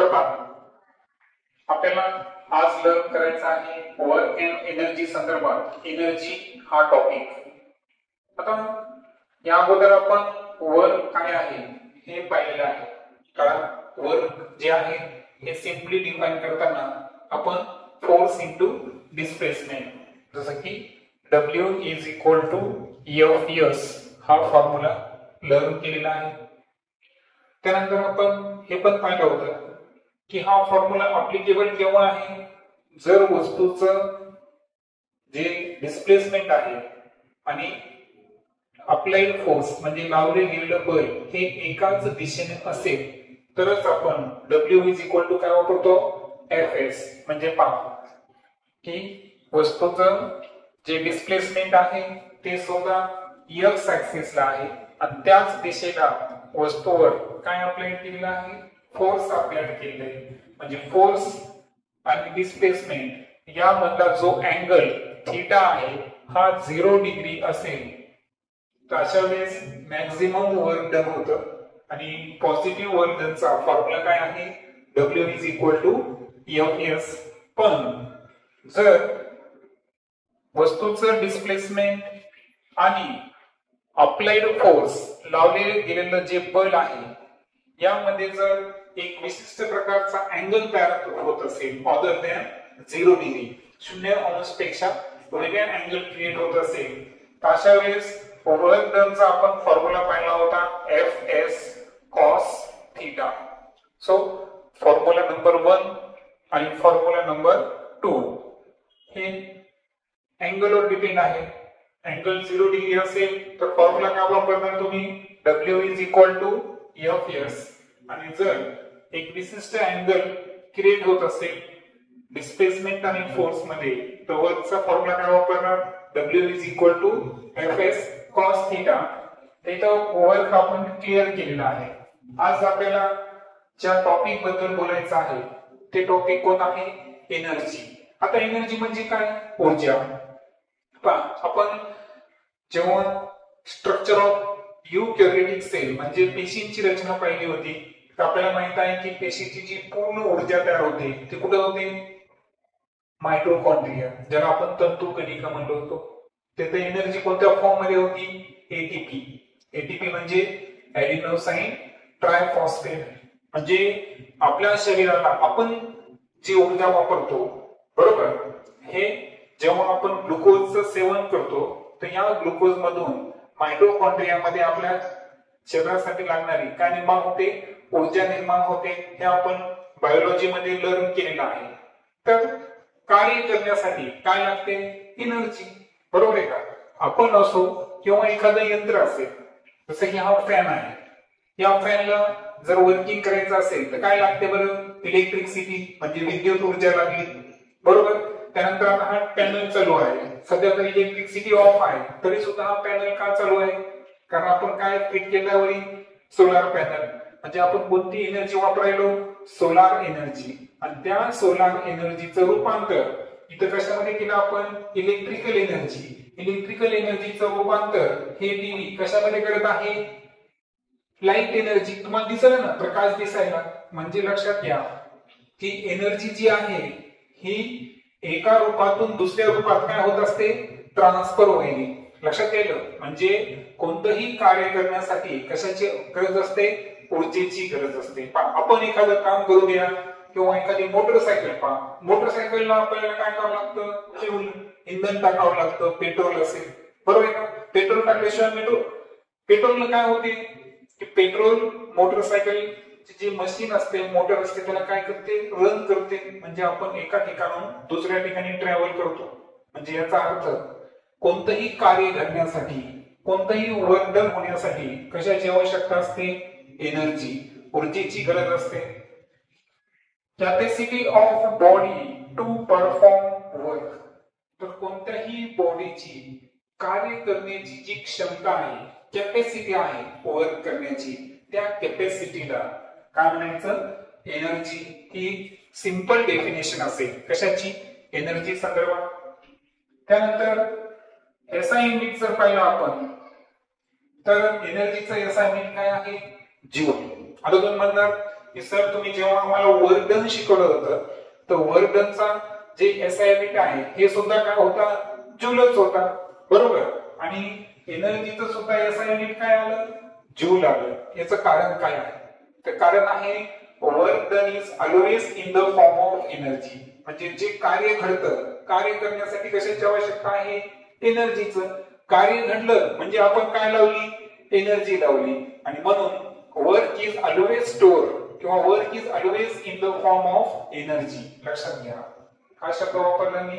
तर पहा आपल्याला आज लर्न करायचा आहे वर्क अँड एनर्जी संदर्भात एनर्जी हा टॉपिक. आता या अगोदर आपण वर्क काय आहे हे पाहिलेलं आहे. कारण वर्क जे आहे हे सिंपली डिफाइन करताना आपण फोर्स इनटू डिस्प्लेसमेंट जसं की W is equal to F हा फॉर्म्युला लर्न केलेला आहे. त्यानंतर आपण हे पण पाहिलं होतं की हा फॉर्म्युला अप्लिकेबल केव्हा आहे, जर वस्तूचं जे डिस्प्लेसमेंट आहे आणि अप्लाइड फोर्स म्हणजे लावले गेलेलं बल हे एकाच दिशेने असेल तरच आपण W इज इक्वल टू काय वापरतो, Fs. म्हणजे पहा की वस्तूचं जे डिस्प्लेसमेंट आहे ते सुद्धा x ऍक्सिसला आहे आणि त्याच दिशेला वस्तूवर काय अप्लाइड केलेलं आहे, फोर्स अप्लाइड केलेला आहे. म्हणजे फोर्स आणि डिस्प्लेसमेंट यामधला जो अँगल थीटा आहे हा 0 डिग्री असेल तर अशा वेळेस मॅक्झिमम वर्क डन होतं. आणि पॉझिटिव्ह वर्क डनचा फॉर्म्युला काय आहे, W is equal to Fs. पण जर वस्तूचं डिस्प्लेसमेंट आणि अप्लाइड फोर्स लावले गेलेलं जे बल आहे यामध्ये जर एक विशिष्ट प्रकारचा अँगल तयार होत असेल अदर दॅन 0 डिग्री, 0 अंश पेक्षा वेगळा अँगल क्रिएट होत असेल तर अशा वेळेस वर्क डनचा आपण फॉर्म्युला पाहिला होता Fs cos theta. So formula number 1 आणि फॉर्म्युला नंबर 2 हे अँगलवर डिपेंड आहे. अँगल 0 डिग्री असेल तर फॉर्म्युला काय वापरणार तुम्ही, W is equal to Fs. आणि जर एक विशिष्ट अँगल क्रिएट होत असेल डिस्प्लेसमेंट आणि फोर्स मध्ये तर वर्कचा फॉर्म्युला काय वापरणार, W is equal to Fs cos theta. इथं वर्क आपण क्लिअर केलेला आहे. आज आपल्याला ज्या टॉपिक बद्दल बोलायचं आहे ते टॉपिक कोण आहे, एनर्जी. आता एनर्जी म्हणजे काय, ऊर्जा. आपण जेव्हा स्ट्रक्चर ऑफ युकॅरियोटिक सेल म्हणजे पेशींची रचना पाहिली होती तर आपल्याला माहित आहे की पेशीची जी पूर्ण ऊर्जा तयार होते ती कुठे होते, मायटोकॉन्ड्रिया, ज्याला आपण तंतुकणिका म्हणलो होतो. तिथे एनर्जी कोणत्या फॉर्म मध्ये होती, एटीपी. एटीपी म्हणजे ऍडिनोसाइन ट्रायफॉस्फेट. म्हणजे आपल्या शरीराला आपण जी ऊर्जा वापरतो बरोबर, हे जेव्हा आपण ग्लुकोजचं सेवन करतो तर या ग्लुकोज मधून मायटोकॉन्ड्रियामध्ये आपल्या शरीरासाठी लागणारी काय निर्माण होते, ऊर्जा निर्माण होते. हे आपण बायोलॉजी मध्ये लर्न केलेलं आहे. तर कार्य करण्यासाठी काय लागते, एनर्जी, बरोबर आहे का. आपण असो किंवा एखादं यंत्र असेल, जसं की हा फॅन आहे, या फॅनला जर वर्किंग करायचं असेल तर काय लागते बरं, इलेक्ट्रिसिटी म्हणजे विद्युत ऊर्जा लागली, बरोबर. त्यानंतर आता हा पॅनल चालू आहे, सध्या तर इलेक्ट्रिसिटी ऑफ आहे तरी सुद्धा हा पॅनल का चालू आहे, कारण आपण काय फिट केल्यावर सोलार पॅनल. म्हणजे आपण कोणती एनर्जी वापरायलो, सोलार एनर्जी. आणि त्या सोलार एनर्जीचं रूपांतर इथं कशामध्ये केलं आपण, इलेक्ट्रिकल एनर्जी. इलेक्ट्रिकल एनर्जीचं रूपांतर हे टीव्ही कशामध्ये करत आहे, लाईट एनर्जी. तुम्हाला दिसलं ना, प्रकाश दिसायला. म्हणजे लक्षात घ्या की एनर्जी जी आहे ही एका रूपातून दुसऱ्या रूपात काय होत असते, ट्रान्सफर होईल. लक्षात येईल. म्हणजे कोणतंही कार्य करण्यासाठी कशाची गरज असते, ऊर्जेची गरज असते. आपण एखादं काम करू द्या किंवा एखादी मोटरसायकल पहा, मोटरसायकलला आपल्याला काय करावं लागतं, फ्यूल, इंधन टाकावं लागतं, पेट्रोल असेल, बरोबर आहे का. पेट्रोल टाकल्याशिवाय पेट्रोलनं काय होते की पेट्रोल मोटरसायकल जी मशीन असते, मोटर असते, त्याला काय करते, रन करते. म्हणजे आपण एका ठिकाणाहून दुसऱ्या ठिकाणी ट्रॅव्हल करतो. म्हणजे याचा अर्थ कोणतंही कार्य घडण्यासाठी, कोणतंही वर्क डन होण्यासाठी कशाची आवश्यकता असते, एनर्जी, ऊर्जेची गरज असते. Capacity of body to perform work. तर कोणत्याही बॉडीची कार्य करण्याची जी क्षमता आहे, कॅपॅसिटी आहे वर्क करण्याची, त्या कॅपॅसिटीला काय म्हणायचं, एनर्जी. ही सिंपल डेफिनेशन असेल कशाची, एनर्जी संदर्भात. त्यानंतर एसआय युनिट जर पाहिलं आपण तर एनर्जीचं एसआय युनिट काय आहे, जूल. आता तुम्ही म्हणणार की सर तुम्ही जेव्हा आम्हाला वर्क डन शिकवलं होतं तर वर्क डनचा जे एसआय युनिट आहे हे सुद्धा काय होता, जूलच होता, बरोबर. आणि एनर्जीचं सुद्धा एसआय युनिट काय आलं, जूल आलं. याचं कारण काय आहे, तर कारण आहे work done is always in the form of energy. म्हणजे जे कार्य घडतं, कार्य करण्यासाठी कशाची आवश्यकता आहे, एनर्जीचं. कार्य घडलं म्हणजे आपण काय लावली, एनर्जी लावली. आणि म्हणून वर्क इज ऑलवेज स्टोर किंवा work is always in the form of energy. लक्षात घ्या, हा शब्द वापरला मी.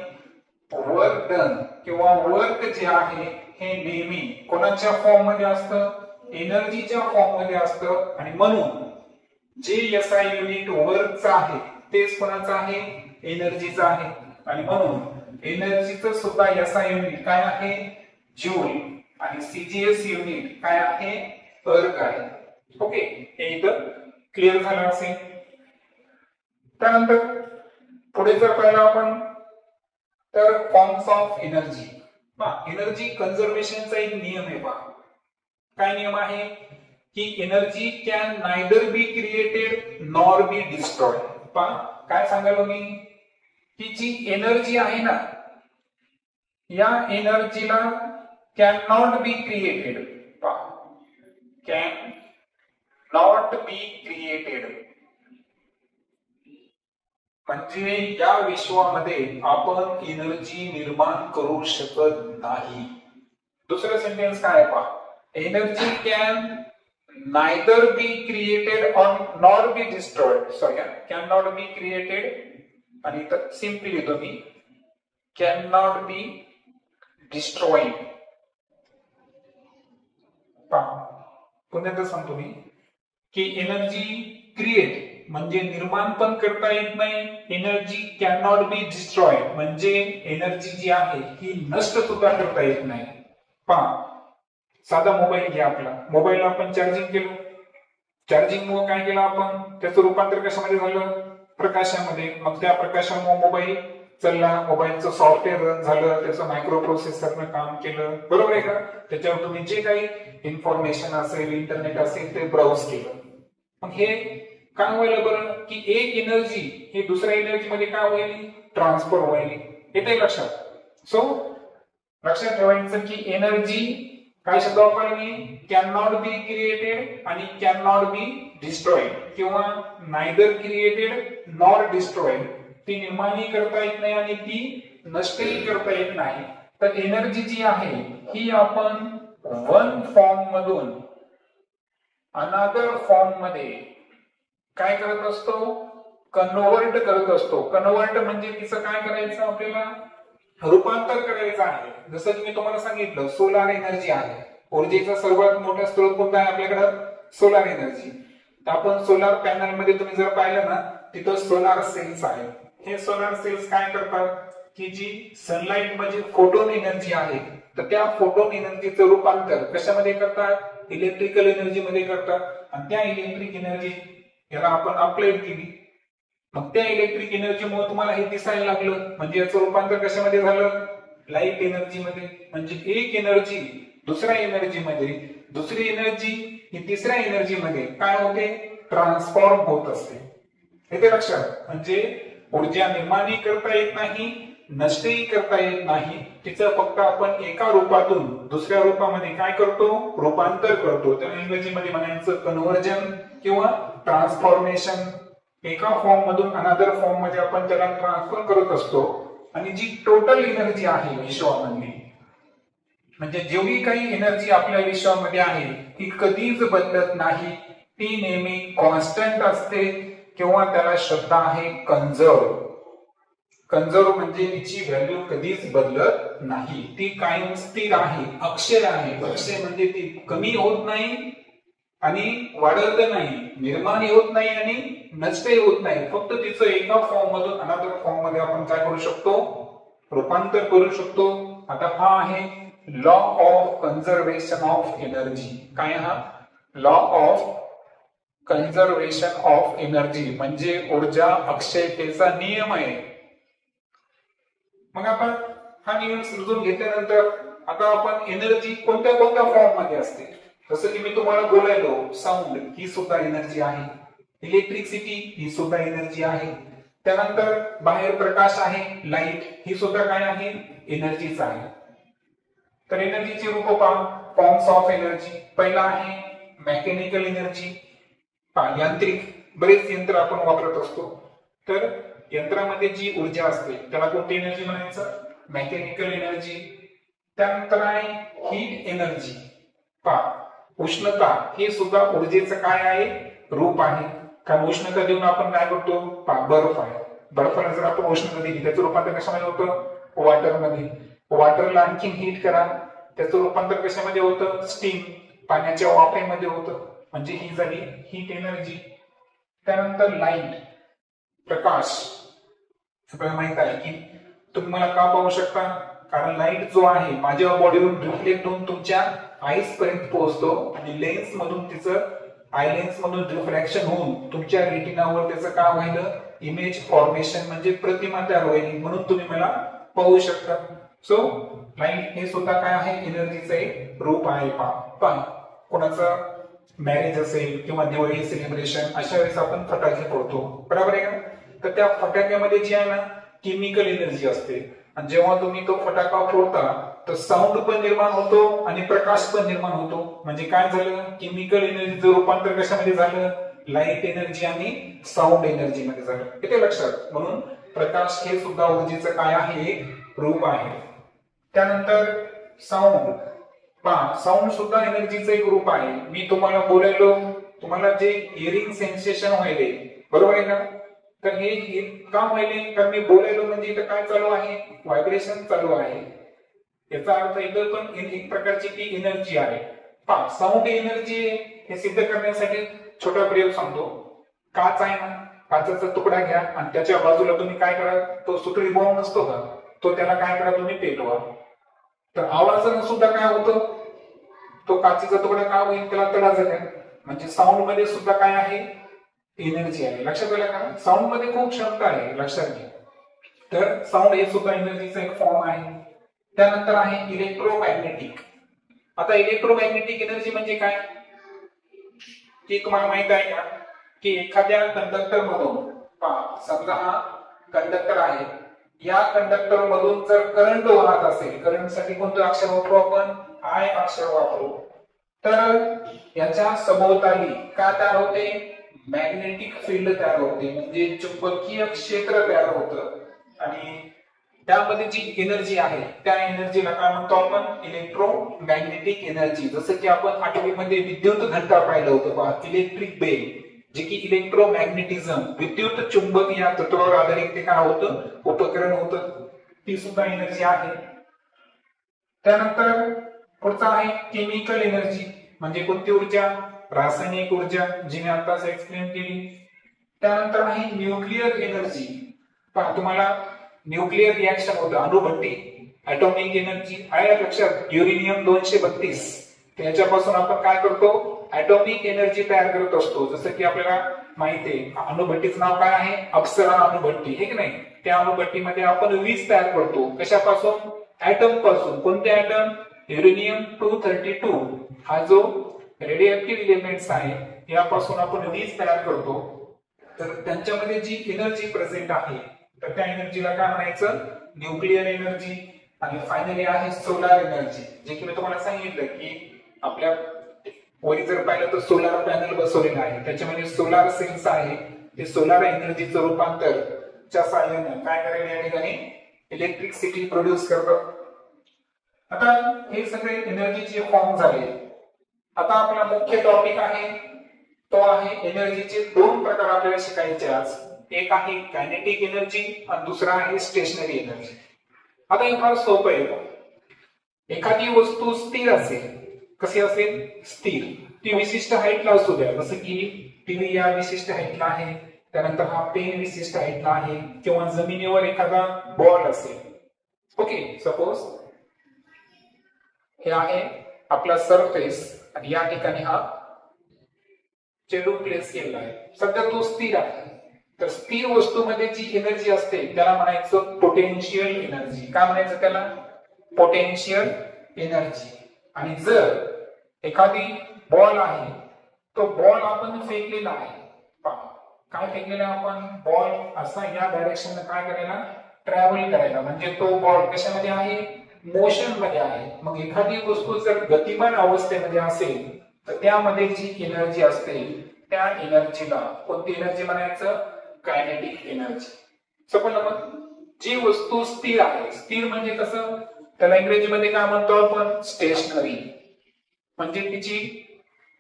वर्क डन किंवा वर्क जे आहे हे नेहमी कोणाच्या फॉर्म मध्ये असतं, एनर्जीच्या फॉर्म मध्ये असतं. आणि म्हणून जे एसआय युनिट वर्कचं आहे तेच कोणाचं आहे, एनर्जीचं आहे. आणि म्हणून एनर्जीचं सुद्धा एसआय युनिट काय आहे, जूल. आणि सीजीएस युनिट काय आहे, अर्क आहे. ओके, हे इथं क्लिअर झालं असेल. त्यानंतर पुढे जर पाहिलं आपण तर फॉर्म्स ऑफ एनर्जी. एनर्जी कन्झर्वेशनचा एक नियम आहे पहा. काय नियम आहे की energy can neither be created nor be destroy. पहा काय सांगायला मी, की जी एनर्जी आहे ना, या एनर्जीला कॅन नॉट बी क्रिएटेड. पहा, कॅन नॉट बी क्रिएटेड म्हणजे या विश्वामध्ये आपण एनर्जी निर्माण करू शकत नाही. दुसरं सेंटेन्स काय पहा, energy can neither be created or nor be destroyed. Sorry, can not be created आणि सिंपली लिहितो मी, कॅन नॉट बी डिस्ट्रॉइड. पुन्हा सांगतो मी की एनर्जी क्रिएट म्हणजे निर्माण पण करता येत नाही, energy can not be destroyed म्हणजे एनर्जी जी आहे ही नष्ट सुद्धा करता येत नाही. पहा, साधा मोबाईल घ्या आपला. मोबाईल आपण चार्जिंग केलं, चार्जिंग मुळे काय केलं आपण, त्याचं रूपांतर कशामध्ये झालं, प्रकाशामध्ये. मग त्या प्रकाशामुळे मोबाईल चालला, मोबाईलचं सॉफ्टवेअर रन झालं, त्याचं मायक्रो प्रोसेसरनं काम केलं, बरोबर आहे का. त्याच्यावर तुम्ही जे काही इन्फॉर्मेशन असेल, इंटरनेट असेल ते ब्राउज केलं. मग हे काय व्हायला बरं, की एक एनर्जी हे दुसऱ्या एनर्जी मध्ये काय व्हायली, ट्रान्सफर व्हायली. येते लक्षात. सो लक्षात ठेवायचं की एनर्जी काय शब्द वापरला मी, कॅन नॉट बी क्रिएटेड आणि कॅन नॉट बी डिस्ट्रॉइड किंवा नायदर क्रिएटेड नॉर डिस्ट्रॉइड. ती निर्माणही करता येत नाही आणि ती नष्टही करता येत नाही. तर एनर्जी जी आहे ही आपण वन फॉर्म मधून अनदर फॉर्म मध्ये काय करत असतो, कन्वर्ट करत असतो. कन्वर्ट म्हणजे तिचं काय करायचं, आपल्याला रूपांतर करायचं आहे. जसं की मी तुम्हाला सांगितलं, सोलार एनर्जी आहे. ऊर्जेचा सर्वात मोठा स्रोत कोणता आहे आपल्याकडं, सोलार एनर्जी. तर आपण सोलार पॅनल मध्ये तुम्ही जर पाहिलं ना, तिथं सोलार सेल्स आहे. हे सोलार सेल्स काय करतात, की जी सनलाइट म्हणजे फोटोन एनर्जी आहे, तर त्या फोटोन एनर्जीचं रूपांतर कशामध्ये करतात, इलेक्ट्रिकल एनर्जी मध्ये करतात. आणि त्या इलेक्ट्रिक एनर्जी याला आपण अप्लाय केली, मग त्या इलेक्ट्रिक एनर्जीमुळे तुम्हाला हे दिसायला लागलं. म्हणजे याचं रूपांतर कशामध्ये झालं, लाईट एनर्जी मध्ये. म्हणजे एक एनर्जी दुसऱ्या एनर्जी मध्ये, दुसरी एनर्जी ही तिसऱ्या एनर्जी मध्ये काय होते, ट्रान्सफॉर्म होत असते. येते लक्षात. म्हणजे ऊर्जा निर्माणही करता येत नाही, नष्टही करता येत नाही. तिचं फक्त आपण एका रूपातून दुसऱ्या रूपामध्ये काय करतो, रूपांतर करतो. त्या इंग्रजीमध्ये म्हणायचं कन्व्हर्जन किंवा ट्रान्सफॉर्मेशन. एका फॉर्म मधून अनदर फॉर्म मध्ये आपण त्याला ट्रान्सफर करत असतो. आणि जी टोटल एनर्जी आहे विश्वामधली, म्हणजे जेवढी काही एनर्जी आपल्या विश्वामध्ये आहे ती कधीच बदलत नाही, ती नेहमी कॉन्स्टंट असते किंवा त्याला शब्द आहे कंझर्व. कंझर्व म्हणजे तिची व्हॅल्यू कधीच बदलत नाही, ती कायम स्थिर आहे, अक्षय आहे. अक्षय म्हणजे ती कमी होत नाही आणि वाढत नाही, निर्माण होत नाही आणि नष्टही होत नाही. फक्त तिचं एका फॉर्म मधून अनदर फॉर्म मध्ये आपण काय करू शकतो, रूपांतर करू शकतो. आता हा आहे law of conservation of energy. काय हा law of conservation of energy म्हणजे ऊर्जा अक्षयतेचा नियम आहे. मग आपण हा नियम समजून घेतल्यानंतर आता आपण एनर्जी कोणत्या कोणत्या फॉर्म मध्ये असते, जसं की मी तुम्हाला बोलायलो, साऊंड ही सुद्धा एनर्जी आहे. इलेक्ट्रिसिटी ही सुद्धा एनर्जी आहे. त्यानंतर बाहेर प्रकाश आहे, लाईट, ही सुद्धा काय आहे, एनर्जीच आहे. तर एनर्जीची रूप पहा, फॉर्म्स ऑफ एनर्जी. पहिला आहे मेकॅनिकल एनर्जी. यांत्रिक, बरेच यंत्र आपण वापरत असतो, तर यंत्रामध्ये जी ऊर्जा असते त्याला कोणती एनर्जी म्हणायचं, मेकॅनिकल एनर्जी. त्यानंतर आहे हीट एनर्जी. पहा, उष्णता हे सुद्धा ऊर्जेचं काय आहे, रूप आहे. कारण उष्णता देऊन आपण काय करतो, पहा बर्फ आहे, बर्फाला जर आपण उष्णता दिली त्याचं रूपांतर कशामध्ये होतं, वॉटरमध्ये. वॉटरला आणखीन हीट करा, त्याचं रूपांतर कशामध्ये होतं, स्टीम, पाण्याच्या वाफेमध्ये होतं. म्हणजे ही झाली हीट एनर्जी. त्यानंतर लाईट, प्रकाश. आपल्याला माहित आहे की तुम्ही मला का पाहू शकता, कारण लाईट जो आहे माझ्या बॉडीवरून रिफ्लेक्ट होऊन तुमच्या आईस पर्यंत पोहोचतो आणि लेन्स मधून तिचं आय लेन्स मधून रिफ्रॅक्शन होऊन तुमच्या रेटिनावर त्याचं काय व्हायलं, इमेज फॉर्मेशन म्हणजे प्रतिमा तयार होईल, म्हणून तुम्ही मला पाहू शकता. सो लाईट हे सुद्धा काय आहे, एनर्जीचं एक रूप आहे. पण कोणाचं मॅरेज असेल किंवा दिवाळी सेलिब्रेशन अशा वेळेस आपण फटाके फोडतो, बरोबर आहे का. तर त्या फटाक्यामध्ये जी आहे ना केमिकल एनर्जी असते, आणि जेव्हा तुम्ही तो फटाका फोडता तर साऊंड पण निर्माण होतो आणि प्रकाश पण निर्माण होतो. म्हणजे काय झालं, केमिकल एनर्जीचं रूपांतर कशामध्ये झालं, लाईट एनर्जी आणि साऊंड एनर्जी मध्ये झालं. येते लक्षात. म्हणून प्रकाश हे सुद्धा ऊर्जेचं काय आहे, एक रूप आहे. त्यानंतर साऊंड. पहा, साऊंड सुद्धा एनर्जीचं एक रूप आहे. मी तुम्हाला बोलायलो, तुम्हाला जे हिअरिंग सेन्सेशन व्हायले, बरोबर आहे का, तर हे का व्हायले, कारण मी बोलायलो म्हणजे इथं काय चालू आहे, व्हायब्रेशन चालू आहे. याचा अर्थ इथं पण एक प्रकारची ती एनर्जी आहे. पहा, साऊंड एनर्जी हे सिद्ध करण्यासाठी छोटा प्रयोग सांगतो. काच आहे ना, काचेचा तुकडा घ्या आणि त्याच्या बाजूला तुम्ही काय करा, तो सुतळी बॉम्ब नसतो का, तो त्याला काय करा, तुम्ही पेटवा. तर आवाजानं सुद्धा काय होतं, तो काचेचा तुकडा काय होईल, त्याला तडा जाईल. म्हणजे साऊंड मध्ये सुद्धा काय आहे, एनर्जी आहे. लक्षात आलं का, साऊंड मध्ये खूप क्षमता आहे, लक्षात घ्या. तर साऊंड हे सुद्धा एनर्जीचा एक फॉर्म आहे. त्यानंतर आहे इलेक्ट्रोमॅग्नेटिक. आता इलेक्ट्रोमॅग्नेटिक एनर्जी म्हणजे काय, की तुम्हाला माहित आहे का, की एखाद्या कंडक्टर मधून, समजा हा कंडक्टर आहे, या कंडक्टर मधून जर करंट वाहत असेल, करंट साठी कोणतं अक्षर वापरू आपण, आय अक्षर वापरू, तर याच्या सभोवताली काय तयार होते, मॅग्नेटिक फील्ड तयार होते, म्हणजे चुंबकीय क्षेत्र तयार होतं. आणि त्यामध्ये जी एनर्जी आहे त्या एनर्जीला काय म्हणतो आपण, इलेक्ट्रोमॅग्नेटिक एनर्जी. जसं की आपण 8वी मध्ये विद्युत घंटा पाहिलं होतं पहा, इलेक्ट्रिक बेल, जे की इलेक्ट्रोमॅग्नेटिझम, विद्युत चुंबक या तत्वावर आधारित ते काय होतं, उपकरण होतं. ती सुद्धा एनर्जी आहे. त्यानंतर पुढचा आहे केमिकल एनर्जी. म्हणजे कोणती ऊर्जा, रासायनिक ऊर्जा, जी मी आताच एक्सप्लेन केली. त्यानंतर आहे न्यूक्लिअर एनर्जी. पहा, तुम्हाला न्यूक्लिअर रिएक्शन होतं, अणुभट्टी, ॲटॉमिक एनर्जी आहे लक्षात, युरेनियम 232, त्याच्यापासून आपण काय करतो, ॲटॉमिक एनर्जी तयार करत असतो. जसं की आपल्याला माहिती आहे, अणुभट्टीचं नाव काय आहे, अप्सरा अणुभट्टी, हे की नाही. त्या अणुभट्टीमध्ये आपण वीज तयार करतो, कशापासून, ॲटम पासून. कोणते ॲटम, युरेनियम 232 हा जो रेडिएक्टिव्ह एलिमेंट्स आहे यापासून आपण वीज तयार करतो. तर त्यांच्यामध्ये जी एनर्जी प्रेझेंट आहे तर त्या एनर्जीला काय म्हणायचं, न्यूक्लिअर एनर्जी. आणि फायनली आहे सोलार एनर्जी, जे की मी तुम्हाला सांगितलं की आपल्या वरी जर पाहिलं तर सोलार पॅनल बसवलेलं आहे, त्याच्यामध्ये सोलार सेल्स आहे, ते सोलार एनर्जीचं रूपांतर च्या साहाय्याने काय करायला या ठिकाणी इलेक्ट्रिसिटी प्रोड्यूस करतात. आता हे सगळे एनर्जीचे फॉर्म झाले. आता आपला मुख्य टॉपिक आहे तो आहे एनर्जीचे दोन प्रकार आपल्याला शिकायचे आज. एक आहे कायनेटिक एनर्जी आणि दुसरा आहे स्टेशनरी एनर्जी. आता हे फार सोपं आहे. एखादी वस्तू स्थिर असेल, कशी असेल, स्थिर, ती विशिष्ट हाईटला असू द्या, जसं की टीव्ही या विशिष्ट हाईटला आहे, त्यानंतर हा पेन विशिष्ट हाईटला आहे, किंवा जमिनीवर एखादा बॉल असेल. ओके, सपोज हे आहे आपला सरफेस आणि या ठिकाणी हा चेंडू प्लेस केलेला आहे. सध्या तो स्थिर आहे. तर स्थिर वस्तूमध्ये जी एनर्जी असते त्याला म्हणायचं पोटेन्शियल एनर्जी. काय म्हणायचं त्याला, पोटेन्शियल एनर्जी. आणि जर एखादी बॉल आहे, तो बॉल आपण फेकलेला आहे, काय फेकलेला आपण बॉल असा या डायरेक्शन काय करायला ट्रॅव्हल करायला, म्हणजे तो बॉल कशामध्ये आहे मोशन मध्ये आहे. मग एखादी वस्तू जर गतिमान अवस्थेमध्ये असेल तर त्यामध्ये जी एनर्जी असते त्या एनर्जीला कोणती एनर्जी म्हणायचं कायनेटिक एनर्जी. समजलं. मग जी वस्तू स्थिर आहे, स्थिर म्हणजे कसं त्याला इंग्रजीमध्ये काय म्हणतो आपण स्टेशनरी, म्हणजे तिची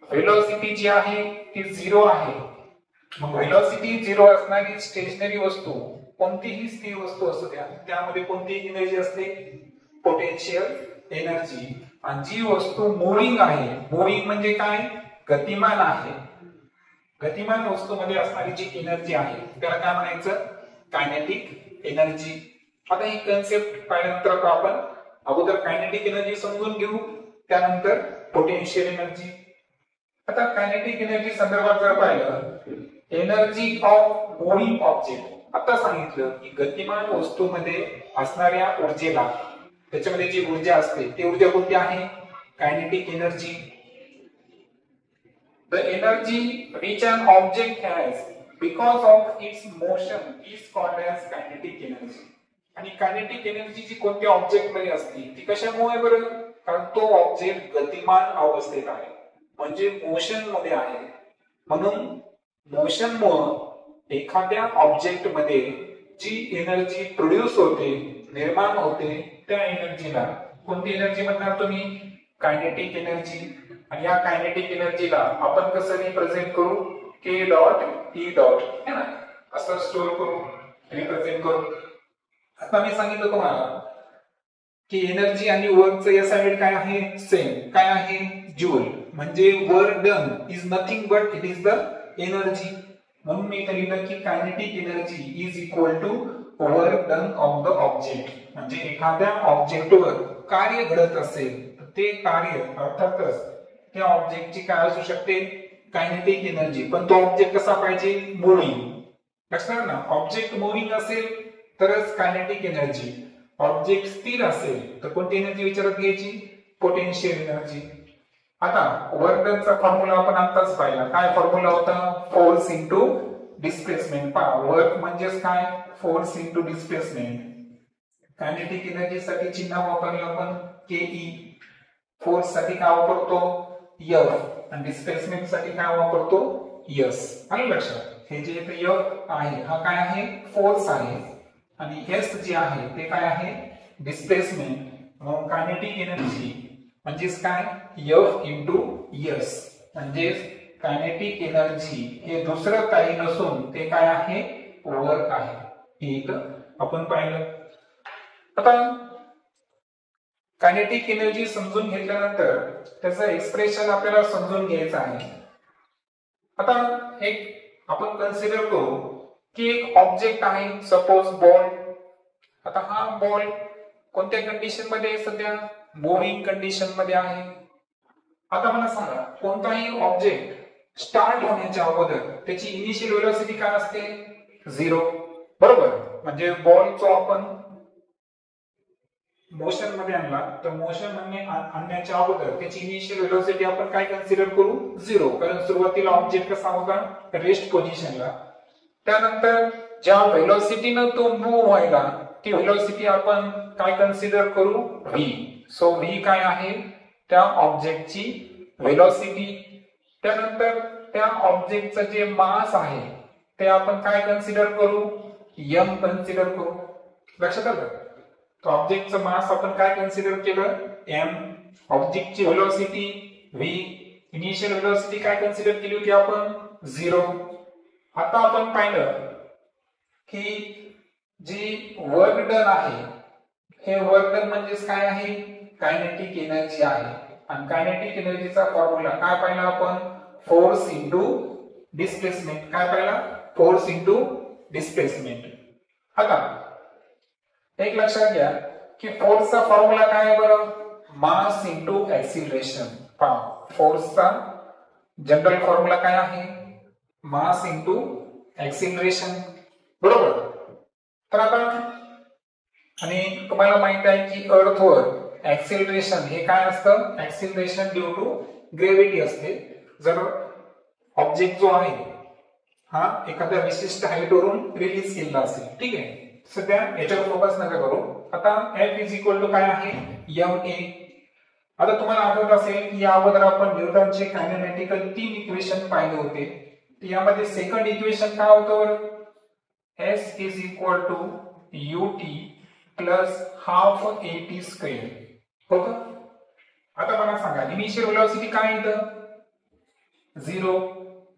व्हेलॉसिटी जी आहे ती 0 आहे. मग व्हेलॉसिटी 0 असणारी स्टेशनरी वस्तू कोणतीही स्थिर वस्तू असू द्या त्यामध्ये कोणती एनर्जी असते पोटेन्शियल एनर्जी. आणि जी वस्तू मुव्हिंग आहे, मुव्हिंग म्हणजे काय गतिमान आहे, गतिमान वस्तूमध्ये असणारी जी एनर्जी आहे त्याला काय म्हणायचं कायनेटिक एनर्जी. आता ही कन्सेप्ट पाहिल्यानंतर आपण अगोदर कायनेटिक एनर्जी समजून घेऊ, त्यानंतर पोटेन्शियल एनर्जी. आता कायनेटिक एनर्जी संदर्भात जर पाहिलं एनर्जी ऑफ मुव्हिंग ऑब्जेक्ट, आता सांगितलं की गतिमान वस्तूमध्ये असणाऱ्या ऊर्जेला त्याच्यामध्ये जी ऊर्जा असते ती ऊर्जा कोणती आहे kinetic energy. The energy which an object has because of its motion is called as kinetic energy. आणि कायनेटिक एनर्जी जी कोणत्या ऑब्जेक्ट मध्ये असते ती कशामुळे बरं, कारण तो ऑब्जेक्ट गतिमान अवस्थेत आहे म्हणजे मोशन मध्ये आहे. म्हणून मोशन मुळे एखाद्या ऑब्जेक्ट मध्ये जी एनर्जी प्रोड्यूस होते निर्माण होते त्या एनर्जीला कोणती एनर्जी म्हणणार तुम्ही कायनेटिक एनर्जी. आणि या कायनेटिक एनर्जीला आपण कसं रिप्रेझेंट करू के डॉट ई डॉट है ना, असं स्टोर करू रिप्रेझेंट करू. आता मी सांगितलं तुम्हाला की एनर्जी आणि वर्कचं या साइड काय आहे सेम, काय आहे जूल, म्हणजे work done is nothing but it is the energy. म्हणून मी इथे लिहिलं की kinetic energy is equal to work done of the object. म्हणजे एखाद्या ऑब्जेक्टवर कार्य घडत असेल तर ते कार्य अर्थातच त्या ऑब्जेक्टची काय असू शकते कायनेटिक एनर्जी. पण तो ऑब्जेक्ट कसा पाहिजे मुव्हिंग. लक्षात ना, ऑब्जेक्ट मुव्हिंग असेल तरच कायनेटिक एनर्जी, ऑब्जेक्ट स्थिर असेल तर कोणती एनर्जी विचारात घ्यायची पोटेन्शियल एनर्जी. आता वर्क डनचा फॉर्म्युला आपण आताच पाहिला, काय फॉर्म्युला होता फोर्स इंटू डिस्प्लेसमेंट. पहा वर्क म्हणजेच काय force into displacement. Kinetic energy साठी चिन्ह वापरलं आपण के, फोर्स साठी काय वापरतो एफ आणि डिस्प्लेसमेंट साठी काय वापरतो एस. आलं लक्षात. हे जे इथे एफ आहे हा काय आहे फोर्स आहे आणि एस जे आहे ते काय आहे डिस्प्लेसमेंट. म्हणून कायनेटिक एनर्जी म्हणजेच काय एफ इंटू एस, म्हणजेच कायनेटिक एनर्जी हे दुसरं काही नसून ते काय आहे वर्क आहे. हे आपण पाहिलं. आता कायनेटिक एनर्जी समजून घेतल्यानंतर त्याचं एक्सप्रेशन आपल्याला समजून घ्यायचं आहे. आता एक आपण कन्सिडर करू की एक ऑब्जेक्ट आहे सपोज बॉल. आता हा बॉल कोणत्या कंडिशन मध्ये आहे सध्या मुव्हिंग कंडिशन मध्ये आहे. आता मला सांगा कोणताही ऑब्जेक्ट स्टार्ट होण्याच्या अगोदर त्याची इनिशियल व्हेलॉसिटी काय असते 0 बरोबर. म्हणजे बॉल जो आपण मोशन मध्ये आणला तर मोशन मध्ये आणण्याच्या अगोदर त्याची इनिशियल व्हेलॉसिटी आपण काय कन्सिडर करू 0, कारण सुरुवातीला ऑब्जेक्ट कसा होता रेस्ट पोझिशनला. त्यानंतर ज्या व्हेलॉसिटीनं तो मूव्ह व्हायला ती व्हेलॉसिटी आपण काय कन्सिडर करू v. सो v काय आहे त्या ऑब्जेक्टची व्हेलॉसिटी. त्यानंतर त्या ऑब्जेक्टचं जे मास आहे ते आपण काय कन्सिडर करू m कन्सिडर करू. लक्षात आलं. तो ऑब्जेक्टचं मास आपण काय कन्सिडर केलं m, ऑब्जेक्टची व्हेलॉसिटी v, इनिशियल व्हेलॉसिटी काय कन्सिडर केली होती आपण 0. आता आपण पाहिलं की जी वर्क डन आहे हे वर्क डन म्हणजेच काय आहे कायनेटिक एनर्जी आहे. आणि कायनेटिक एनर्जीचा फॉर्म्युला काय पाहिला आपण फोर्स इंटू डिस्प्लेसमेंट. काय पाहिला फोर्स इंटू डिस्प्लेसमेंट. आता एक लक्षात घ्या की फोर्सचा फॉर्म्युला काय आहे बरं मास इंटू ऍक्सिलरेशन. पहा फोर्सचा जनरल फॉर्म्युला काय आहे मास इंटू ऍक्सिलरेशन बरोबर. तर आता आणि तुम्हाला माहित आहे की अर्थवर ऍक्सिलरेशन हे काय असतं ऍक्सिलरेशन ड्यू टू ग्रेव्हिटी असते. जर ऑब्जेक्ट जो आहे हा एखाद्या विशिष्ट हाईटवरून रिलीज केलेला असेल. ठीक आहे, सध्या याच्यावर फोकस नका करू. आता F इज इक्वल टू काय आहे, ma. आता तुम्हाला आठवत असेल की या अगोदर आपण न्यूटनचे कायनेमॅटिकल 3 इक्वेशन पाहिले होते. यामध्ये सेकंड इक्वेशन काय होतं, S is equal to ut plus half at square होतं. आता मला सांगा इनिशियल व्हेलॉसिटी काय येतं, 0.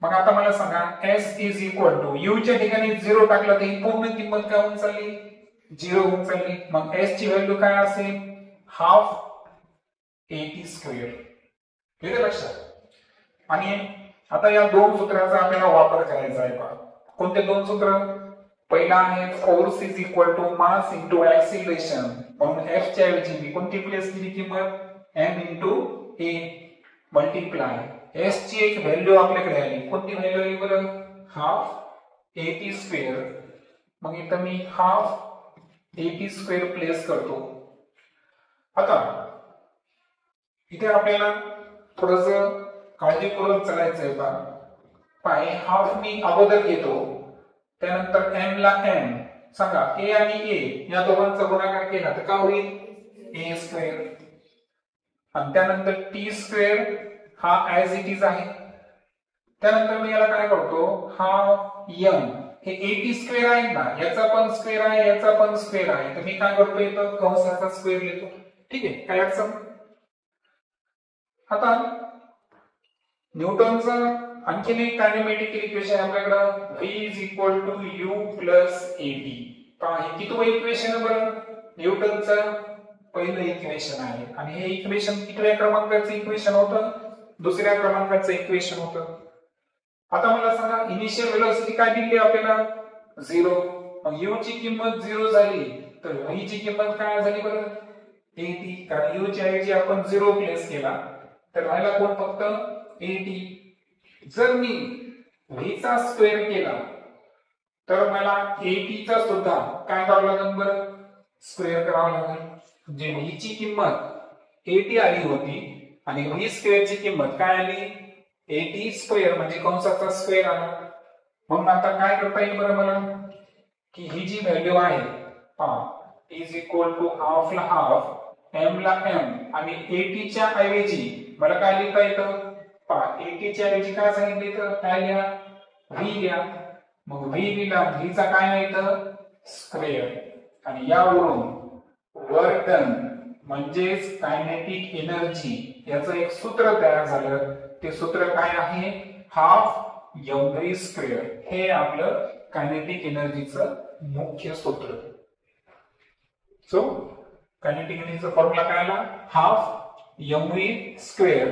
मग आता मला सांगा S is equal to u च्या ठिकाणी 0 टाकलं तर ही पूर्ण किंमत काय होऊन चालली, 0 होऊन चालली. मग S ची व्हॅल्यू काय असेल, हाफ at स्क्वेअर. येते लक्षात. आणि आता या दोन सूत्राचा आपल्याला वापर करायचा आहे पहा. कोणते दोन सूत्र, पहिला आहे force is equal to mass into acceleration. म्हणून F च्या ऐवजी मी कोणती प्लेस केली किंमत, m into a multiply S ची एक व्हॅल्यू आपल्याकडे आली. कोणती व्हॅल्यू आली बरं, हाफ at स्क्वेअर. मग इथं मी हाफ at स्क्वेअर प्लेस करतो. आता इथे आपल्याला थोडस काळजीपूर्वक चालायचंय पहा. पाय हाफ मी अगोदर घेतो, त्यानंतर m ला m सांगा a आणि a या दोघांचा गुणाकार केला तर काय होईल, a स्क्वेअर. आणि त्यानंतर t स्क्वेअर हा ऍज इट इज आहे. त्यानंतर मी याला काय करतो, हा m हे at स्क्वेअर आहे ना, याचा पण स्क्वेअर आहे, याचा पण स्क्वेअर आहे, तर मी काय करतो इथं कंसाचा स्क्वेअर लिहितो. ठीक आहे, काय अडचण. आता न्यूटनचा आणखीन एक कायनेमॅटिकल इक्वेशन आपल्याकडे v is equal to u plus at. पहा हे किती इक्वेशन आहे बरं, न्यूटनचं पहिलं इक्वेशन आहे. आणि हे इक्वेशन कितव्या क्रमांकाचं इक्वेशन होतं, दुसऱ्या क्रमांकाचं इक्वेशन होतं. आता मला सांगा इनिशियल व्हेलॉसिटी काय दिली आपल्याला, 0. मग u ची किंमत 0 झाली तर v ची किंमत काय झाली बरं, at. कारण u च्या ऐवजी आपण 0 प्लेस केला तर राहिला कोण, फक्त at. जर मी v चा स्क्वेअर केला तर मला at चा सुद्धा काय करावं लागेल बरं, स्क्वेअर करावं लागेल. म्हणजे v ची किंमत 80 आली होती आणि v स्क्वेअर ची किंमत काय आली, 80 स्क्वेअर म्हणजे कंसाचा स्क्वेअर आला. म्हणून आता काय करता येईल बरं मला, की ही जी व्हॅल्यू आहे पहा इज इक्वल टू हाफ ला हाफ, m ला m आणि 80 च्या ऐवजी मला काय लिहिता येतं, पहा 80 च्या ऐवजी काय सांगितलं तर काय लिहा, v लिहा. मग v लिहिला, v चा काय येतं, स्क्वेअर. आणि यावरून वर्क डन म्हणजेच कायनेटिक एनर्जी याचं एक सूत्र तयार झालं. ते सूत्र काय आहे, हाफ mv स्क्वेअर. हे आपलं कायनेटिक एनर्जीचं मुख्य सूत्र. सो कायनेटिक एनर्जीचा फॉर्म्युला काय आला, हाफ mv स्क्वेअर.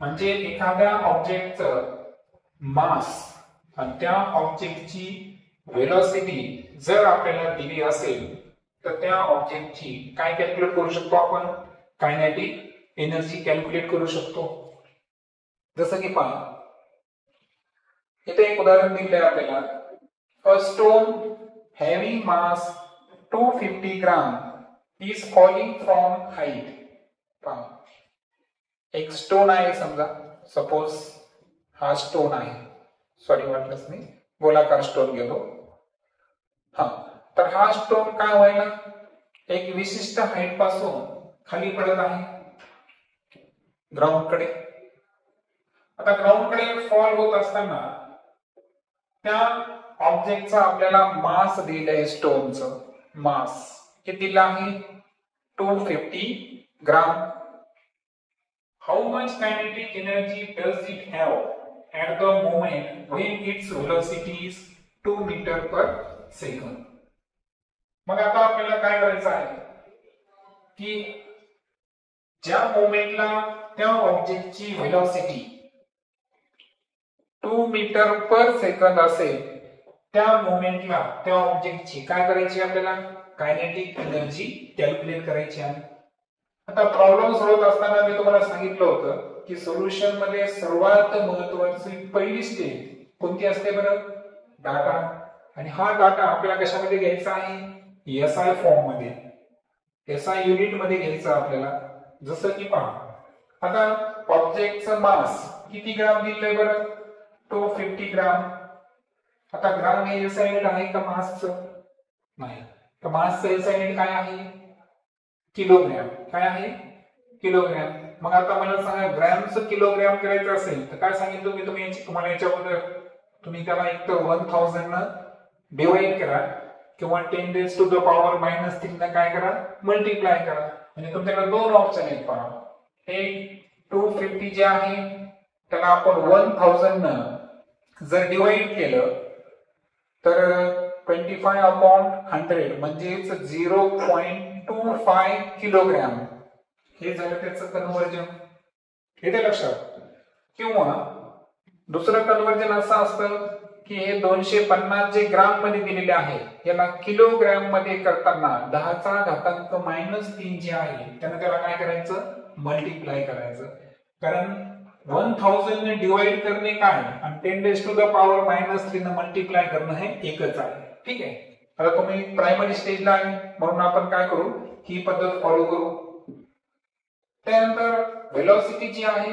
म्हणजे एखाद्या ऑब्जेक्टचं मास आणि त्या ऑब्जेक्टची व्हेलॉसिटी जर आपल्याला दिली असेल तर त्या ऑब्जेक्टची काय कॅल्क्युलेट करू शकतो आपण, कायनेटिक एनर्जी कॅल्क्युलेट करू शकतो. जसं की पहा इथे एक उदाहरण दिलंय आपल्याला, a stone having mass 250 gram is falling from height. पहा एक स्टोन आहे समजा, सपोज हा स्टोन आहे, सॉरी वाटलंच मी गोलाकार स्टोन घेतो. हा तर हा स्टोन काय व्हायला, एक विशिष्ट हाईट पासून खाली पडत आहे ग्राउंड कडे. आता ग्राउंड कडे फॉल होत असताना त्या ऑब्जेक्टचा आपल्याला मास दिलंय, स्टोनचं मास किती दिलं आहे, 250 ग्राम. How much kinetic energy does it have at the moment when its velocity is 2 meter per second? मग आता आपल्याला काय करायचं आहे की ज्या मोमेंटला त्या ऑब्जेक्टची व्हेलॉसिटी 2 मीटर पर सेकंद असेल त्या मोमेंटला त्या ऑब्जेक्टची काय करायची आपल्याला, कायनेटिक एनर्जी कॅल्क्युलेट करायची आहे. आता प्रॉब्लेम सोडवत असताना मी तुम्हाला सांगितलं होतं की सोल्युशन मध्ये सर्वात महत्त्वाची पहिली स्टेप कोणती असते बरं, डाटा. आणि हा डाटा आपल्याला कशामध्ये घ्यायचा आहे, एसआय फॉर्म मध्ये, एसआय युनिट मध्ये घ्यायचा आपल्याला. जसं की पहा आता ऑब्जेक्टचं मास किती ग्राम दिलंय बरं, 250 ग्राम. आता ग्राम हे SI युनिट आहे का मासचं? नाही. तर मासचं SI युनिट काय आहे? किलोग्रॅम. काय आहे? किलोग्रॅम. मग आता मला सांगा ग्रॅमचं किलोग्रॅम करायचं असेल तर काय सांगितलं तुम्ही तुम्हाला याच्याबद्दल तुम्ही त्याला एक तर 1000 न डिवाइड करा किंवा 10 रेज टू द पॉवर -3 न काय करा मल्टिप्लाय करा. म्हणजे तुमच्याकडे दोन ऑप्शन आहेत पहा. एक 250 जे आहे त्याला आपण 1000 न जर डिवाइड केलं तर 25/100 म्हणजेच 0.25 किलोग्रॅम हे झालं त्याचं कन्वर्जन. येते लक्षात? किंवा दुसरं कन्वर्जन असं असतं की हे 250 जे ग्राम मध्ये दिलेले आहे याला किलोग्रॅम मध्ये करताना 10⁻³ जे आहे त्याला काय करायचं मल्टिप्लाय करायचं. कारण 1000 ने डिवाइड करणे काय आणि 10 रेज टू द पॉवर -3 ने मल्टिप्लाय करणं हे एकच आहे. ठीक आहे. आता तुम्ही प्रायमरी स्टेजला आहे म्हणून आपण काय करू ही पद्धत फॉलो करू. त्यानंतर वेलोसिटी जी आहे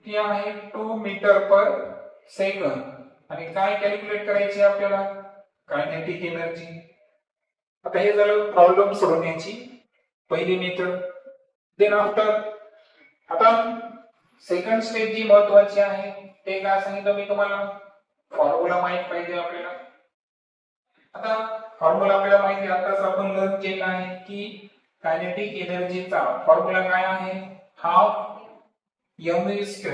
ती आहे 2 मीटर पर सेकंद आणि काय कॅल्क्युलेट करायची आपल्याला कायनेटिक एनर्जी. आता हे झालं प्रॉब्लेम सोडवण्याची पहिली मेथड. देन आफ्टर आता सेकंड स्टेज जी महत्वाची आहे ते काय सांगितलं मी तुम्हाला फॉर्म्युला माहित पाहिजे आपल्याला. आता फॉर्म्युला आपल्याला माहिती आताच आपण लर्न केला आहे की कायनेटिक एनर्जीचा फॉर्म्युला काय आहे हाफ mv²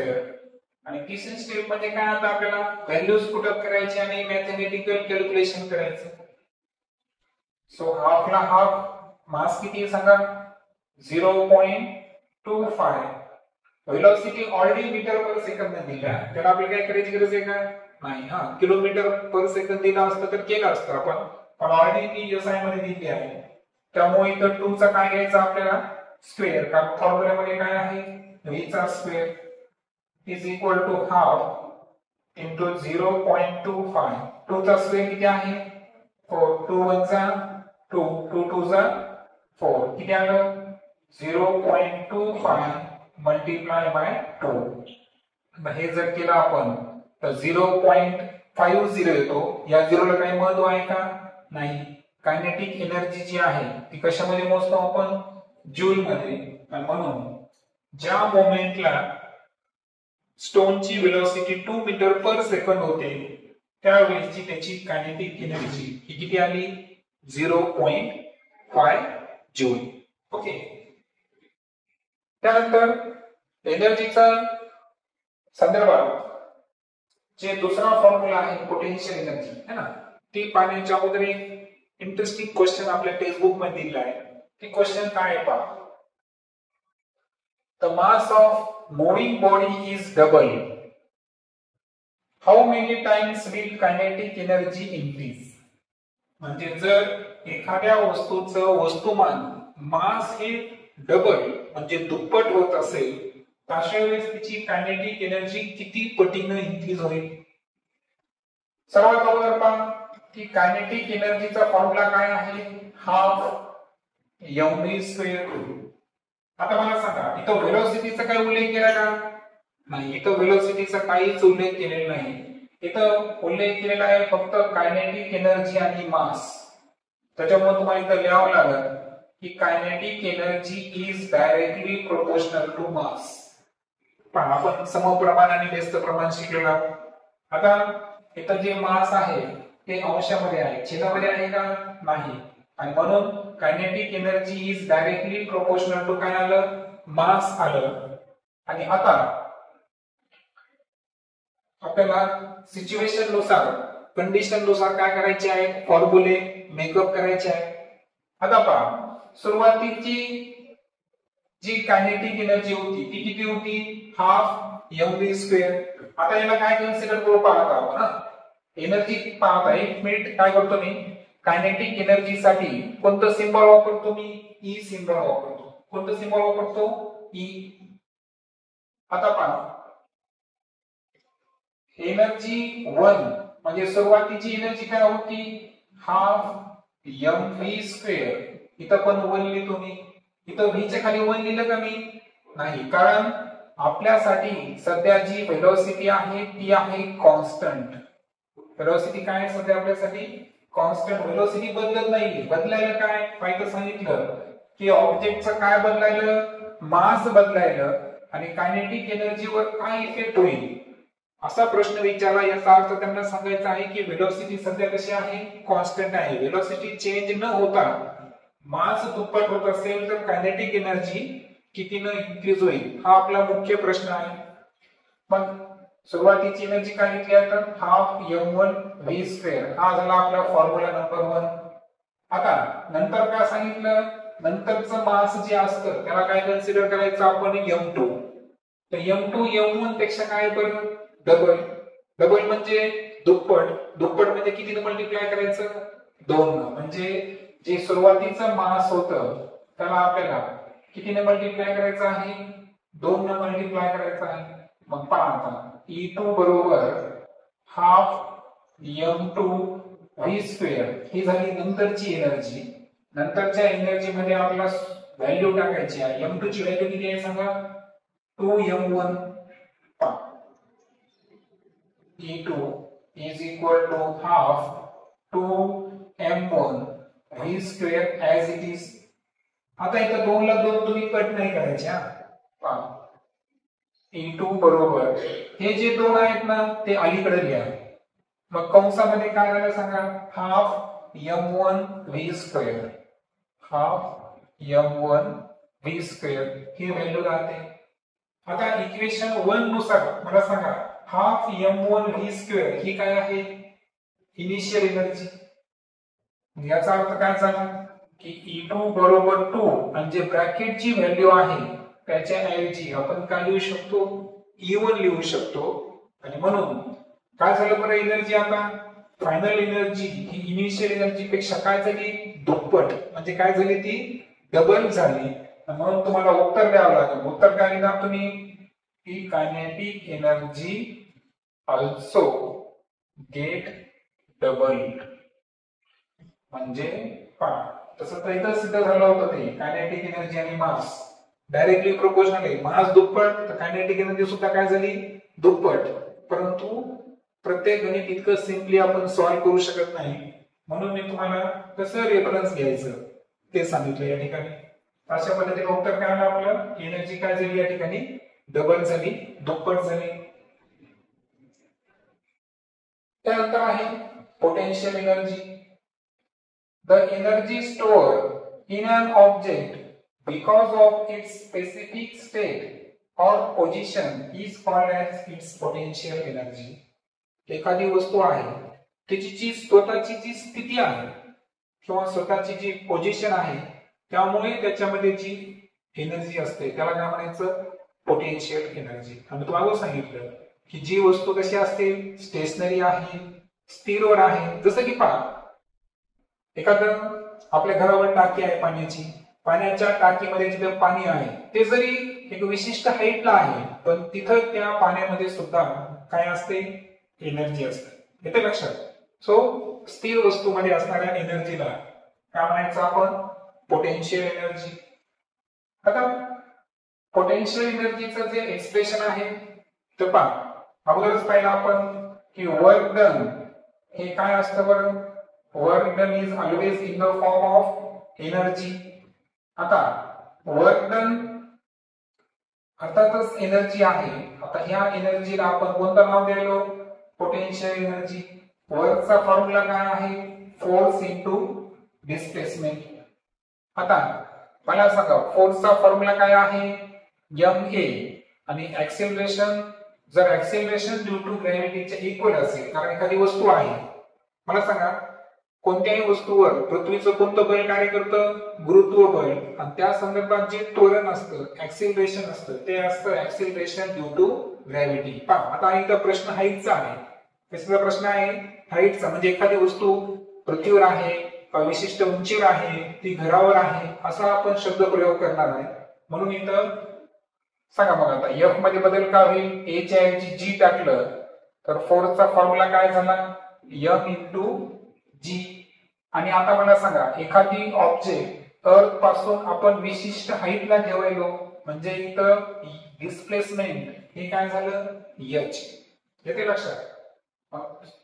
आणि तिसरी स्टेप मध्ये काय आता आपल्याला व्हॅल्यूज पुटअप करायची आणि मॅथेमॅटिकल कॅल्क्युलेशन करायचं. सो हाफला हाफ मास किती सांगा 0.25 velocity already metre per second दिला त्याला आपल्याला काय करायची गरज आहे का नाही. हा किलोमीटर पर सेकंद दिला असतं तर केलं असतं आपण पण ऑलरेडी ती SI मध्ये दिली आहे त्यामुळे इथं 2 चा काय घ्यायचा आपल्याला स्क्वेअर. कारण फॉर्म्युला मध्ये काय आहे v चा square is equal to half into 0.25. 2 चा स्क्वेअर किती आहे 4. 2 1 जा 2 2 2 जा 4 किती आलं 0.25 मल्टिप्लाय बाय 2. हे जर केलं आपण तर 0.50 येतो. या झिरोला काही महत्व आहे का नाही. कायनेटिक एनर्जी जी आहे ती कशामध्ये मोजतो आपण जूल मध्ये. म्हणून ज्या मोमेंटला स्टोनची वेलोसिटी 2 मीटर पर सेकंद होते त्यावेळेची त्याची कायनेटिक एनर्जी ही किती आली 0.5 जूल. ओके. त्यानंतर एनर्जीचा संदर्भात जे दुसरा फॉर्म्युला आहे पोटेन्शियल एनर्जी है ना ती पाहण्याच्या अगोदर एक इंटरेस्टिंग क्वेश्चन आपल्या टेक्स्टबुक मध्ये दिला आहे. ती क्वेश्चन काय आहे पहा. The mass of moving body is double. How many times will kinetic energy increase? म्हणजे जर एखाद्या वस्तूचं वस्तुमान मास हे डबल म्हणजे दुप्पट होत असेल तर अशा वेळेस तिची कायनेटिक एनर्जी किती पटीने इन्क्रीज होईल. सर्वात अगोदर पहा की कायनेटिक एनर्जीचा फॉर्म्युला काय आहे हाफ mv². आता मला सांगा इथं वेलोसिटीचा काय उल्लेख केला का नाही. इथं वेलोसिटीचा काहीच उल्लेख केलेला नाही. इथं उल्लेख केलेला आहे फक्त कायनेटिक एनर्जी आणि मास. त्याच्यामुळे तुम्हाला इथं लिहावं लागेल की kinetic energy is directly proportional to mass. पण आपण समप्रमाण आणि व्यस्त प्रमाण शिकलेलो आहोत. आता इथं जे मास आहे ते अंशामध्ये आहे छेदामध्ये आहे का नाही. आणि म्हणून kinetic energy is directly proportional to काय आलं मास आलं. आणि आता आपल्याला सिच्युएशन नुसार कंडिशन नुसार काय करायचे आहे फॉर्म्युले मेकअप करायचे आहे. आता पहा सुरुवातीची जी कायनेटिक एनर्जी होती ती किती होती हाफ mv². आता याला काय कन्सिडर करू पाहता आपण एनर्जी पाहता. एक मिनिट काय करतो मी कायनेटिक एनर्जी साठी कोणतं सिंबल वापरतो मी ई सिंबल वापरतो. कोणतं सिंबल वापरतो ई. आता पहा एनर्जी 1 म्हणजे सुरुवातीची एनर्जी काय होती हाफ mv². इथं पण 1 लिहितो मी. इथं v च्या खाली 1 लिहिलं का मी नाही. कारण आपल्यासाठी सध्या जी वेलोसिटी आहे ती आहे कॉन्स्टंट. व्हेलॉसिटी काय आहे सध्या आपल्यासाठी कॉन्स्टंट. व्हेलॉसिटी बदलत नाही. बदलायला काय पाहिजे सांगितलं की ऑब्जेक्टचं काय बदलायलं मास बदलायलं आणि कायनेटिक एनर्जीवर काय इफेक्ट होईल असा प्रश्न विचारला. याचा अर्थ त्यांना सांगायचा आहे की व्हेलॉसिटी सध्या कशी आहे कॉन्स्टंट आहे. व्हेलॉसिटी चेंज न होता मास दुप्पट होत असेल तर कायनेटिक एनर्जी कितीनं इन्क्रीज होईल हा आपला मुख्य प्रश्न आहे. मग सुरुवातीची एनर्जी काय घेतली आहे तर हाफ m1 v2 हा झाला आपला फॉर्म्युला नंबर 1. आता नंतर काय सांगितलं नंतरचं मास जे असतं त्याला काय कन्सिडर करायचं आपण m2. तर m2 m1 पेक्षा काय बरं डबल. डबल म्हणजे दुप्पट. दुप्पट म्हणजे कितीने मल्टिप्लाय करायचं 2 म्हणजे जे सुरुवातीचं मास होतं त्याला आपल्याला कितीने मल्टिप्लाय करायचं आहे 2 ने मल्टिप्लाय करायचं आहे. मग पहा आता E2 बरोबर हाफ m2 v2 ही झाली नंतरची एनर्जी. नंतरच्या एनर्जी मध्ये आपल्याला व्हॅल्यू टाकायची आहे. m2 ची व्हॅल्यू किती आहे सांगा 2m1. E2 is equal to half 2m1 v2 as it is. आता इथं 2 ला 2 तुम्ही कट नाही करायचे हा. E2 बरोबर हे जे 2 आहेत ना ते अलीकडे लिहा. मग कंसामध्ये काय झालं सांगा half m1 v2 half m1 v2 ही व्हॅल्यू राहते. आता इक्वेशन 1 नुसार मला सांगा हाफ m1 v2 ही काय आहे इनिशियल एनर्जी. याचा अर्थ काय झाला की E2 बरोबर 2 आणि जे ब्रॅकेटची व्हॅल्यू आहे त्याच्या ऐवजी आपण काय लिहू शकतो E1 लिहू शकतो. आणि म्हणून काय झालं बरं एनर्जी आता फायनल एनर्जी ही इनिशियल एनर्जी पेक्षा काय झाली दुप्पट म्हणजे काय झाली ती डबल झाली. म्हणून तुम्हाला उत्तर द्यावं लागेल. उत्तर काय लिहिणार तुम्ही की kinetic energy also get doubled. म्हणजे पहा तसं तर इथं सिद्ध झालं होतं ते कायनेटिक एनर्जी आणि मास डायरेक्टली प्रोपोर्शनल आहे. मास दुप्पट तर कायनेटिक एनर्जी सुद्धा काय झाली दुप्पट. परंतु प्रत्येक गणित इतकं सिम्पली आपण सॉल्व्ह करू शकत नाही. म्हणून मी तुम्हाला कसं रेफरन्स घ्यायचं ते सांगितलं या ठिकाणी. अशा पद्धतीने उत्तर काय आलं आपलं एनर्जी काय झाली या ठिकाणी डबल झाली दुप्पट झाली. त्यानंतर आहे potential energy. The energy store in an object because of its specific state और position is called as its potential energy. एखादी वस्तू आहे त्याची जी स्वतःची जी स्थिती आहे किंवा स्वतःची जी पोझिशन आहे त्यामुळे त्याच्यामध्ये जी एनर्जी असते त्याला काय म्हणायचं पोटेन्शियल एनर्जी. आणि तुम्हाला सांगितलं की जी वस्तू कशी असते स्टेशनरी आहे स्थिरवर आहे. जसं की पहा एखादं आपल्या घरावर टाकी आहे पाण्याची. पाण्याच्या टाकीमध्ये जिथे पाणी आहे ते जरी एक विशिष्ट हाईटला आहे पण तिथं त्या पाण्यामध्ये सुद्धा काय असते एनर्जी असते. येते लक्षात. सो स्थिर वस्तूमध्ये असणाऱ्या एनर्जीला काय म्हणायचं आपण पोटेन्शियल एनर्जी. आता पोटेन्शियल एनर्जीचं जे एक्सप्रेशन आहे तर पहा अगोदरच पाहिलं आपण की वर्क डन हे काय असतं बरं work done is always in the form of energy. आता वर्क डन अर्थातच एनर्जी आहे. आता ह्या एनर्जीला आपण कोणतं नाव द्यायलो पोटेन्शियल एनर्जी. वर्कचा फॉर्म्युला काय आहे फोर्स इनटू डिस्प्लेसमेंट. आता मला सांगा फोर्सचा फॉर्म्युला काय आहे ma आणि ऍक्सेलरेशन जर ऍक्सेलरेशन ड्यू टू ग्रॅव्हिटीच्या इक्वल असेल कारण एखादी वस्तू आहे. मला सांगा कोणत्याही वस्तूवर पृथ्वीचं कोणतं बल कार्य करतं गुरुत्व बल आणि त्या संदर्भात जे त्वरण असतं ऍक्सेलरेशन असतं ते असतं ऍक्सेलरेशन ड्यू टू ग्रॅव्हिटी. पहा आता इथं प्रश्न हाईटचा आहे. कशाचा प्रश्न आहे हाईटचा म्हणजे एखादी वस्तू पृथ्वीवर आहे विशिष्ट उंचीवर आहे ती घरावर आहे असा आपण शब्द प्रयोग करणार आहे. म्हणून इथं सांगा मग आता एफ मध्ये बदल का होईल ए च्या ऐवजी जी टाकलं तर फोर्सचा फॉर्म्युला काय झाला एम इंटू जी. आणि आता मला सांगा एखादी ऑब्जेक्ट अर्थ पासून आपण विशिष्ट हाईटला ठेवायलो म्हणजे इथं डिस्प्लेसमेंट हे काय झालं एच. येते लक्षात.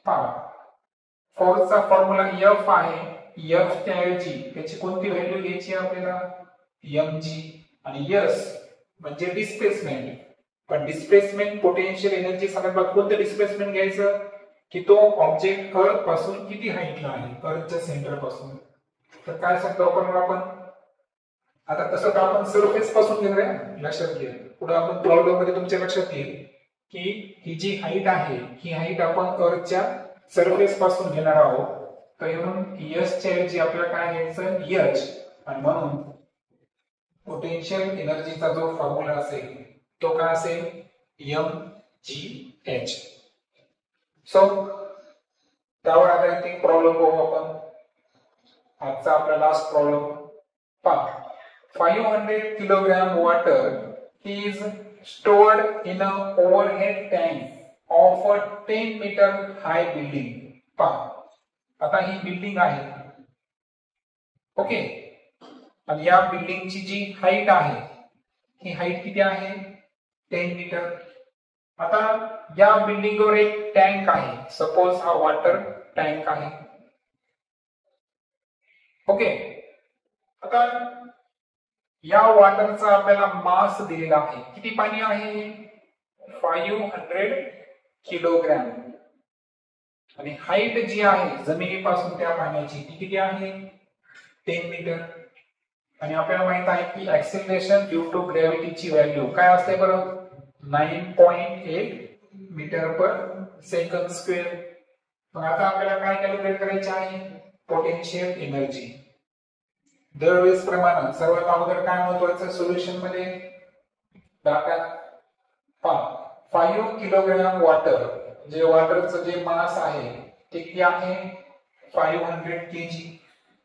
पहा फोर्सचा फॉर्म्युला एफ आहे. एफ च्या ऐवजी त्याची कोणती व्हॅल्यू घ्यायची आपल्याला, mg, आणि s म्हणजे डिस्प्लेसमेंट. पण डिस्प्लेसमेंट पोटेन्शियल एनर्जी संदर्भात कोणतं डिस्प्लेसमेंट घ्यायचं की तो ऑब्जेक्ट अर्थ पासून किती हाईटला आहे, अर्थच्या सेंटर पासून. तर काय सांगतो आपण आता तसं तर आपण सरफेस पासून घेऊया, लक्षात घ्या. पुढे आपण प्रॉब्लेम मध्ये तुमच्या लक्षात येईल की ही जी हाईट आहे ही हाईट आपण अर्थच्या सरफेस पासून घेणार आहोत. तर म्हणून एस च्या ऐवजी आपल्याला काय घ्यायचं, एच, आणि म्हणून पोटेन्शियल एनर्जीचा जो फॉर्म्युला असेल तो काय असेल, mgh. सो त्यावर आधारित एक प्रॉब्लेम बघू आपण. आजचा आपला लास्ट प्रॉब्लेम पहा. 500 kilogram water is stored in a overhead tank of a 10 meter high building. पहा, आता ही बिल्डिंग आहे, ओके, आणि या बिल्डिंगची जी हाईट आहे ही हाईट किती आहे, 10 मीटर. आता या बिल्डिंगवर एक टँक आहे, सपोज हा वॉटर टँक आहे, ओके. आता या वॉटरचा आपल्याला मास दिलेला आहे, किती पाणी आहे, 500 किलोग्रॅम, आणि हाईट जी आहे जमिनीपासून त्या पाण्याची ती किती आहे, 10 मीटर. आणि आपल्याला माहित आहे की ऍक्सिलरेशन ड्यू टू ग्रॅव्हिटीची व्हॅल्यू काय असते बरं, 9.8 मीटर पर सेकंड स्क्वेअर. मग आता आपल्याला काय कॅल्क्युलेट करायचे आहे, पोटेन्शियल एनर्जी. दरवेळेस प्रमाणे सर्वात अगोदर काय महत्वाचं सोल्युशन मध्ये टाका, 5 किलोग्राम वॉटर, जे वॉटरचं जे मास आहे ते किती आहे, 500 केजी.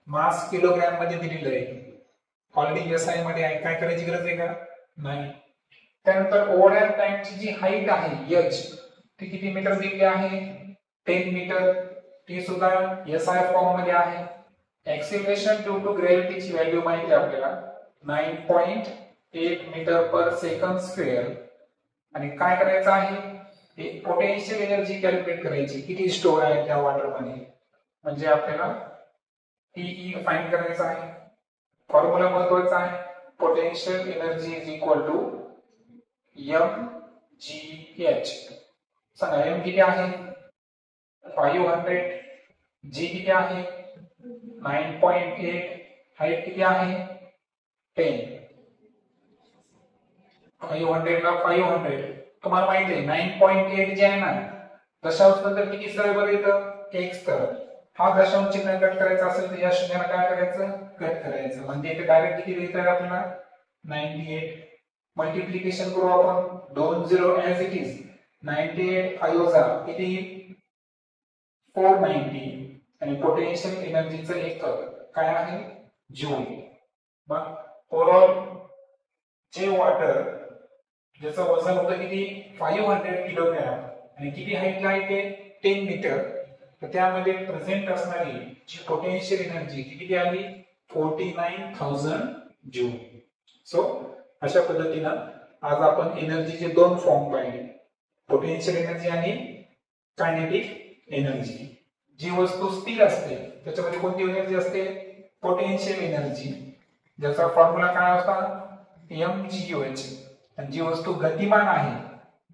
मास किलोग्राम मध्ये दिलेलं आहे, ऑलरेडी एसआय मध्ये आहे, काय करायची गरज आहे का, नाही. त्यानंतर ओव्हरऑल टँकची जी हाईट आहे एच ती किती मीटर दिली आहे, 10 मीटर, ती सुद्धा एसआय फॉर्म मध्ये आहे. ऍक्सिलरेशन ड्यू टू ग्रॅव्हिटीची व्हॅल्यू माहिती आहे आपल्याला, 9.8 मीटर पर सेकंड स्क्वेअर. आणि काय करायचं आहे, पोटेन्शियल एनर्जी कॅल्क्युलेट करायची, किती स्टोर आहे त्या वॉटर मध्ये, म्हणजे आपल्याला टीई फाइंड करायचं आहे. फॉर्म्युला महत्वाचा आहे, potential energy is equal to mgh. सांगा m किती आहे, 500, g किती आहे, 9.8, हाईट किती आहे, 10. 500 ला 500 तुम्हाला माहिती आहे, 9.8 जे आहे ना दशांश नंतर किती सरळ बरं येतं, x. तर हा दशांश चिन्ह कट करायचा असेल तर या शून्याला काय करायचं, कट करायचं, म्हणजे इथे डायरेक्ट किती लिहिता येईल आपल्याला, 98. मल्टिप्लिकेशन करू आपण, 2 0 ऍज इट इज, 98 5 किती, 490. आणि पोटेन्शियल एनर्जीचं एकक काय आहे, जूल. मग ओव्हरऑल जे वॉटर ज्याचं वजन होतं किती, 500 किलोग्रॅम, आणि किती हाईटला आहे ते, 10 मीटर, तर त्यामध्ये प्रेझेंट असणारी जी पोटेन्शियल एनर्जी किती आली, 49,000 जूल. सो अशा पद्धतीनं आज आपण एनर्जीचे दोन फॉर्म पाहिले, पोटेन्शियल एनर्जी आणि कायनेटिक एनर्जी. जी वस्तू स्थिर असते त्याच्यामध्ये कोणती एनर्जी असते, पोटेन्शियल एनर्जी, ज्याचा फॉर्म्युला काय असतो, mgh. आणि जी वस्तू गतिमान आहे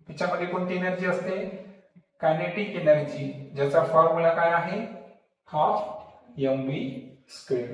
त्याच्यामध्ये कोणती एनर्जी असते, कायनेटिक एनर्जी, ज्याचा फॉर्म्युला काय आहे, ½ mv स्क्वेअर.